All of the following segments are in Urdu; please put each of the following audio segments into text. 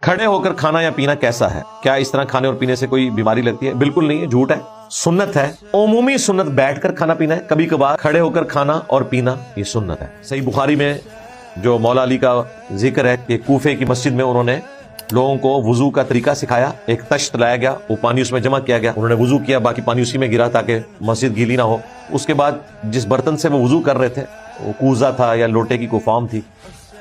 کھڑے ہو کر کھانا یا پینا کیسا ہے؟ کیا اس طرح کھانے اور پینے سے کوئی بیماری لگتی ہے؟ بالکل نہیں ہے، جھوٹ ہے، سنت ہے۔ عمومی سنت بیٹھ کر کھانا پینا ہے، کبھی کبھار کھڑے ہو کر کھانا اور پینا یہ سنت ہے۔ صحیح بخاری میں جو مولا علی کا ذکر ہے کہ کوفے کی مسجد میں انہوں نے لوگوں کو وضو کا طریقہ سکھایا۔ ایک تشت لایا گیا، وہ پانی اس میں جمع کیا گیا، انہوں نے وضو کیا، باقی پانی اسی میں گرا تاکہ مسجد گیلی نہ ہو۔ اس کے بعد جس برتن سے وہ وضو کر رہے تھے وہ کوزہ تھا یا لوٹے کی کوئی فارم تھی،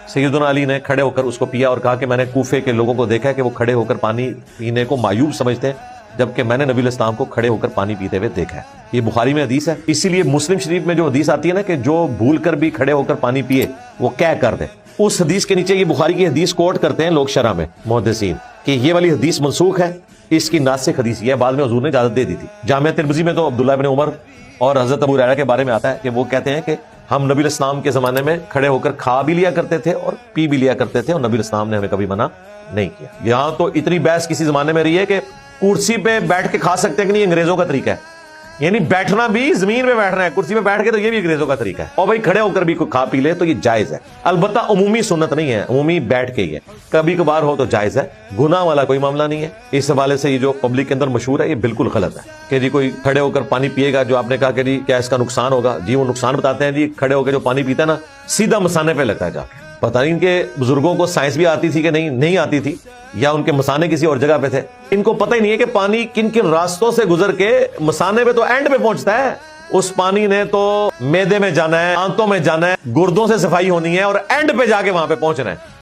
سیدنا علی نے کھڑے ہو کر اس کو پیا اور کہا کہ میں نے کوفے کے لوگوں کو دیکھا کہ وہ کھڑے ہو کر پانی پینے کو معیوب سمجھتے ہیں، جبکہ میں نے نبی الاسلام کو کھڑے ہو کر پانی پیتے ہوئے دیکھا ہے۔ یہ بخاری میں حدیث ہے، اسی لیے مسلم شریف میں جو حدیث آتی ہے نا کہ جو بھول کر بھی کھڑے ہو کر پانی پیے وہ کیا کر دے، اس حدیث کے نیچے یہ بخاری کی حدیث کوٹ کرتے ہیں لوگ شرح میں محدثین کہ یہ والی حدیث منسوخ ہے، اس کی ناسخ حدیث یہ ہے، بعد میں حضور نے اجازت دے دی تھی۔ جامعہ ترمذی میں تو عبداللہ بن عمر اور حضرت ابو ہریرہ کے بارے میں آتا ہے کہ وہ کہتے ہیں کہ ہم نبی الاسلام کے زمانے میں کھڑے ہو کر کھا بھی لیا کرتے تھے اور پی بھی لیا کرتے تھے، اور نبی الاسلام نے ہمیں کبھی منع نہیں کیا۔ یہاں تو اتنی بحث کسی زمانے میں رہی ہے کہ کرسی پہ بیٹھ کے کھا سکتے ہیں کہ نہیں، انگریزوں کا طریقہ ہے، یعنی بیٹھنا بھی زمین پہ بیٹھنا ہے، کرسی پہ بیٹھ کے تو یہ بھی انگریزوں کا طریقہ ہے، اور بھائی کھڑے ہو کر بھی کوئی کھا پی لے تو یہ جائز ہے، البتہ عمومی سنت نہیں ہے، عمومی بیٹھ کے ہی ہے، کبھی کبھار ہو تو جائز ہے، گناہ والا کوئی معاملہ نہیں ہے۔ اس حوالے سے یہ جو پبلک کے اندر مشہور ہے یہ بالکل غلط ہے کہ جی کوئی کھڑے ہو کر پانی پیے گا، جو آپ نے کہا کہ جی کیا اس کا نقصان ہوگا، جی وہ نقصان بتاتے ہیں، جی کھڑے ہو کے جو پانی پیتا ہے نا سیدھا مثانے پہ لگتا ہے جا کے۔ پتہ نہیں ان کے بزرگوں کو سائنس بھی آتی تھی کہ نہیں آتی تھی، یا ان کے مثانے کسی اور جگہ پہ تھے، ان کو پتہ ہی نہیں ہے کہ پانی کن کن راستوں سے گزر کے مثانے پہ تو اینڈ پہ پہنچتا ہے۔ اس پانی نے تو معدے میں جانا ہے، آنتوں میں جانا ہے، گردوں سے صفائی ہونی ہے اور اینڈ پہ جا کے وہاں پہ پہنچنا ہے۔